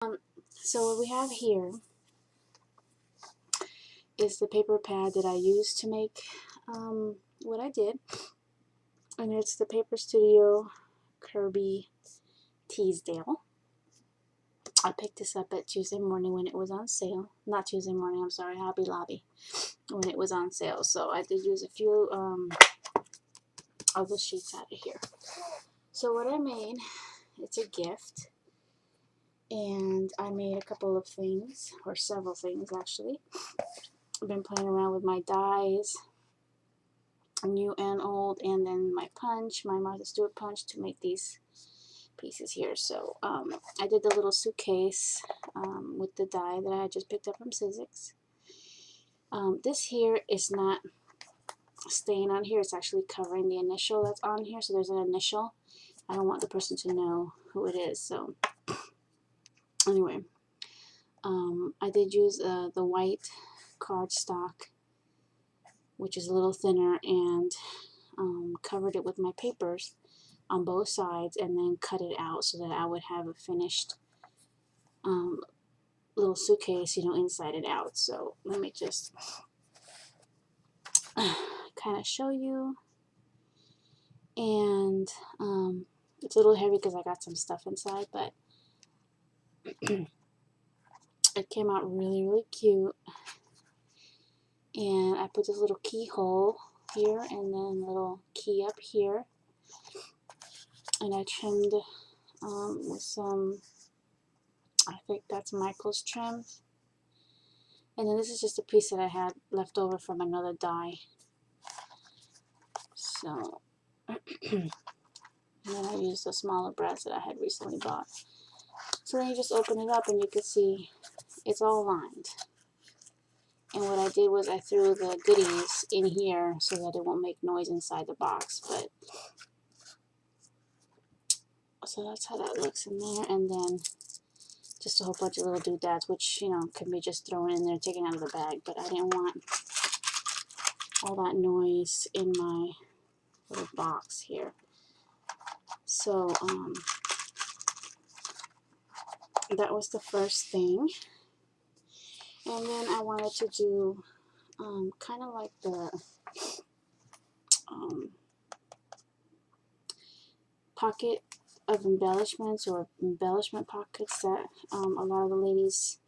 So what we have here is the paper pad that I used to make what I did, and it's the Paper Studio Kirby Teasdale. I picked this up at Tuesday morning when it was on sale. Not Tuesday morning, I'm sorry, Hobby Lobby, when it was on sale. So I did use a few of the sheets out of here. So what I made, it's a gift, and I made a couple of things, or several things actually. I've been playing around with my dies, new and old, and then my punch, my Martha Stewart punch, to make these pieces here. So I did the little suitcase with the die that I just picked up from Sizzix. This here is not staying on here, it's actually covering the initial that's on here. So there's an initial. I don't want the person to know who it is. So anyway, I did use the white cardstock, which is a little thinner, and covered it with my papers on both sides, and then cut it out so that I would have a finished little suitcase, inside and out. So let me just kind of show you. And it's a little heavy because I got some stuff inside, but it came out really, really cute. And I put this little keyhole here and then a little key up here, and I trimmed with some, I think that's Michael's trim. And then this is just a piece that I had left over from another die. So and then I used the smaller brass that I had recently bought. So then you just open it up and you can see it's all lined. And what I did was I threw the goodies in here so that it won't make noise inside the box. But so that's how that looks in there. And then just a whole bunch of little doodads, which can be just thrown in there, taken out of the bag. But I didn't want all that noise in my little box here. So that was the first thing. And then I wanted to do kind of like the pocket of embellishments, or embellishment pockets that a lot of the ladies,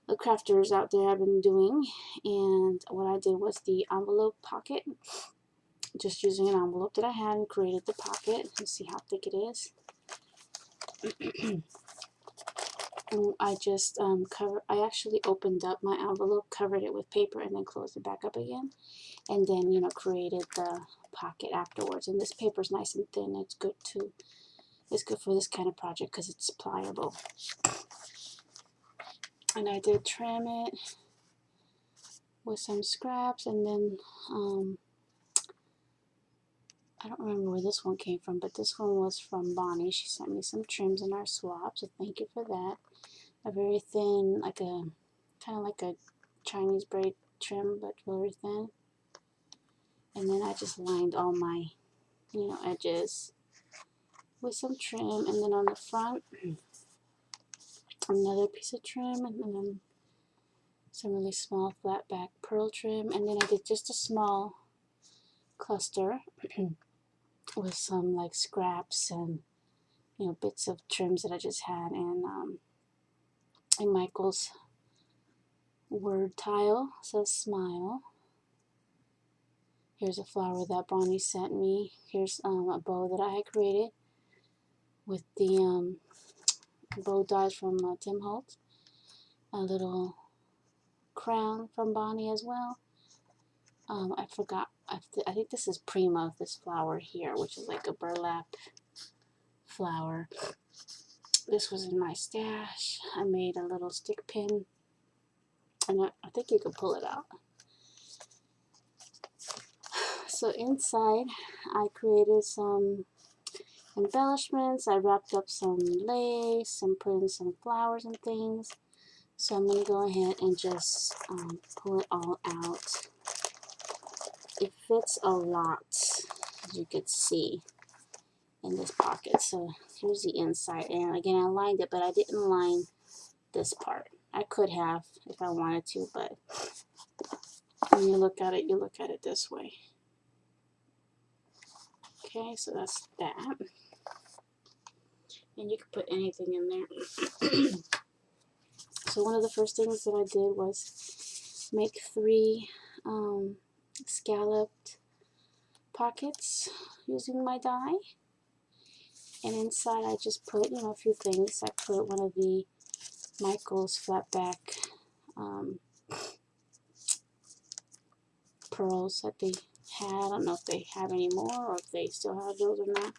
the crafters out there, have been doing. And what I did was the envelope pocket, just using an envelope that I had and created the pocket. Let's see how thick it is. And I just I actually opened up my envelope, covered it with paper, and then closed it back up again, and then created the pocket afterwards. And this paper is nice and thin. It's good for this kind of project because it's pliable. And I did trim it with some scraps, and then I don't remember where this one came from, but this one was from Bonnie. She sent me some trims in our swap, so thank you for that. A very thin, kind of like a Chinese braid trim, but very thin. And then I just lined all my, edges with some trim. And then on the front, another piece of trim, and then some really small flat back pearl trim. And then I did just a small cluster with some like scraps and bits of trims that I just had, and Michael's word tile says smile. Here's a flower that Bonnie sent me. Here's a bow that I had created with the bow dies from Tim Holtz. A little crown from Bonnie as well. I forgot. I think this is Prima, this flower here, which is like a burlap flower. This was in my stash. I made a little stick pin, and I think you can pull it out. So inside, I created some embellishments. I wrapped up some lace and put in some flowers and things. So I'm going to go ahead and just pull it all out. It fits a lot, as you can see, in this pocket. So here's the inside, and again I lined it, but I didn't line this part. I could have if I wanted to, but when you look at it this way. Okay, so that's that. And you can put anything in there. So one of the first things that I did was make 3 scalloped pockets using my die. And inside I just put, a few things. I put one of the Michael's flat back pearls that they had. I don't know if they have any more or if they still have those or not.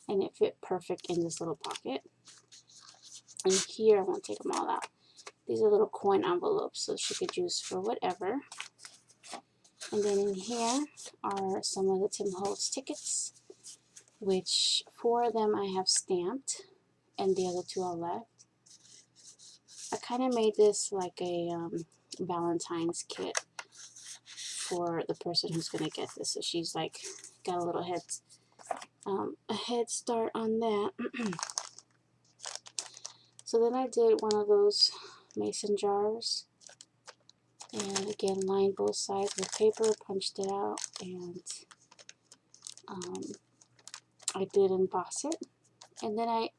And it fit perfect in this little pocket. And here, I won't take them all out. These are little coin envelopes, so she could use for whatever. And then in here are some of the Tim Holtz tickets, which 4 of them I have stamped, and the other 2 are left. I kind of made this like a Valentine's kit for the person who's going to get this. So she's like got a little head start on that. So then I did one of those mason jars, and again lined both sides with paper, punched it out, and I did emboss it. And then I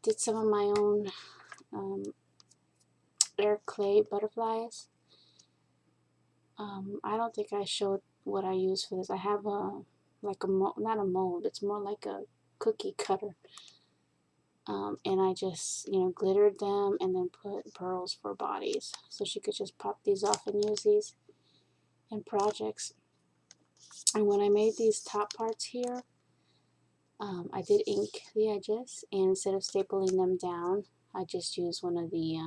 did some of my own air clay butterflies. I don't think I showed what I used for this. I have like a mold, not a mold, it's more like a cookie cutter. And I just, glittered them and then put pearls for bodies. So she could just pop these off and use these in projects. And when I made these top parts here, I did ink the edges, and instead of stapling them down, I just used one of the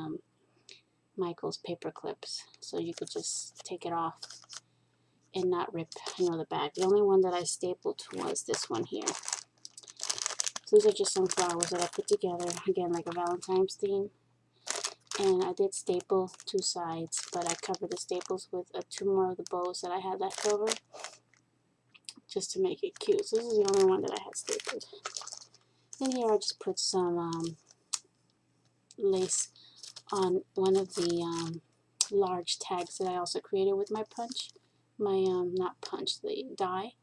Michael's paper clips. So you could just take it off and not rip, the back. The only one that I stapled was this one here. So these are just some flowers that I put together, again, like a Valentine's theme. And I did staple 2 sides, but I covered the staples with 2 more of the bows that I had left over, just to make it cute. So this is the only one that I had stapled. And here I just put some lace on one of the large tags that I also created with my punch. Not punch, the die.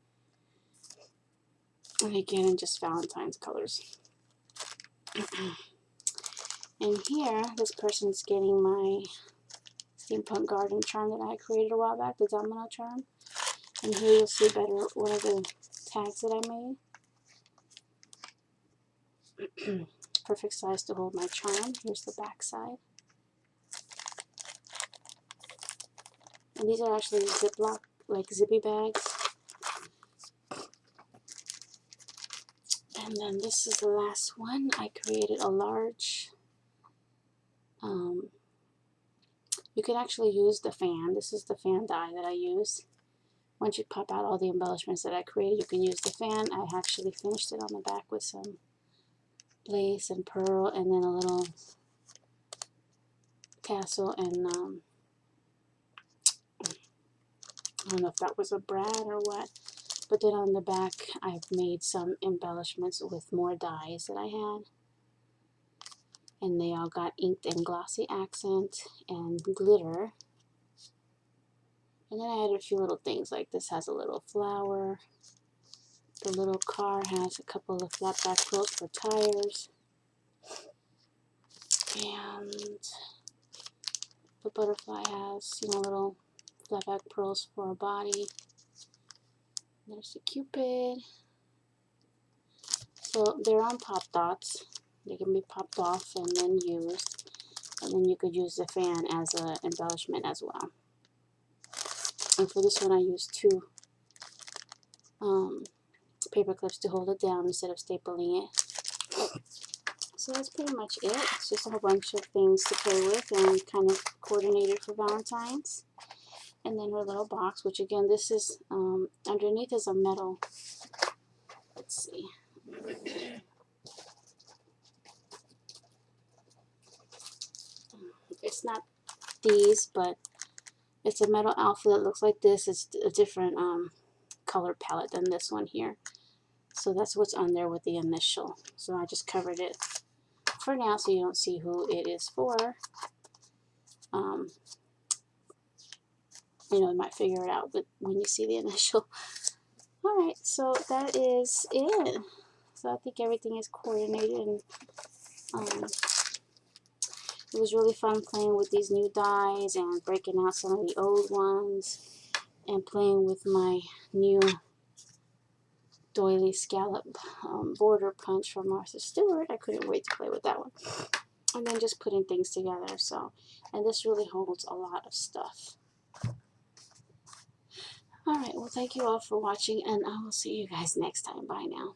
And again, in just Valentine's colors. And here, this person's getting my steampunk garden charm that I created a while back, the domino charm. And here you'll see better one of the tags that I made. Perfect size to hold my charm. Here's the back side. And these are actually Ziploc, like zippy bags. And then this is the last one. I created a large, you can actually use the fan. This is the fan die that I use. Once you pop out all the embellishments that I created, you can use the fan. I actually finished it on the back with some lace and pearl, and then a little tassel, and I don't know if that was a brad or what. But then on the back, I've made some embellishments with more dies that I had. And they all got inked and glossy accent and glitter. And then I added a few little things, like this has a little flower. The little car has a couple of flat back pearls for tires. And the butterfly has, little flat back pearls for a body. There's the Cupid. So they're on pop dots. They can be popped off and then used. And then you could use the fan as an embellishment as well. And for this one I used 2 paper clips to hold it down instead of stapling it. So that's pretty much it. It's just a whole bunch of things to play with and kind of coordinated for Valentine's. And then her little box, which again, this is, underneath is a metal, let's see. It's not these, but it's a metal alpha that looks like this. It's a different color palette than this one here. So that's what's on there with the initial. So I just covered it for now, so you don't see who it is for. You know, you might figure it out, but when you see the initial. Alright, so that is it. So I think everything is coordinated, and it was really fun playing with these new dies and breaking out some of the old ones and playing with my new doily scallop border punch from Martha Stewart. I couldn't wait to play with that one. And then just putting things together. So, and this really holds a lot of stuff. Alright, well, thank you all for watching, and I will see you guys next time. Bye now.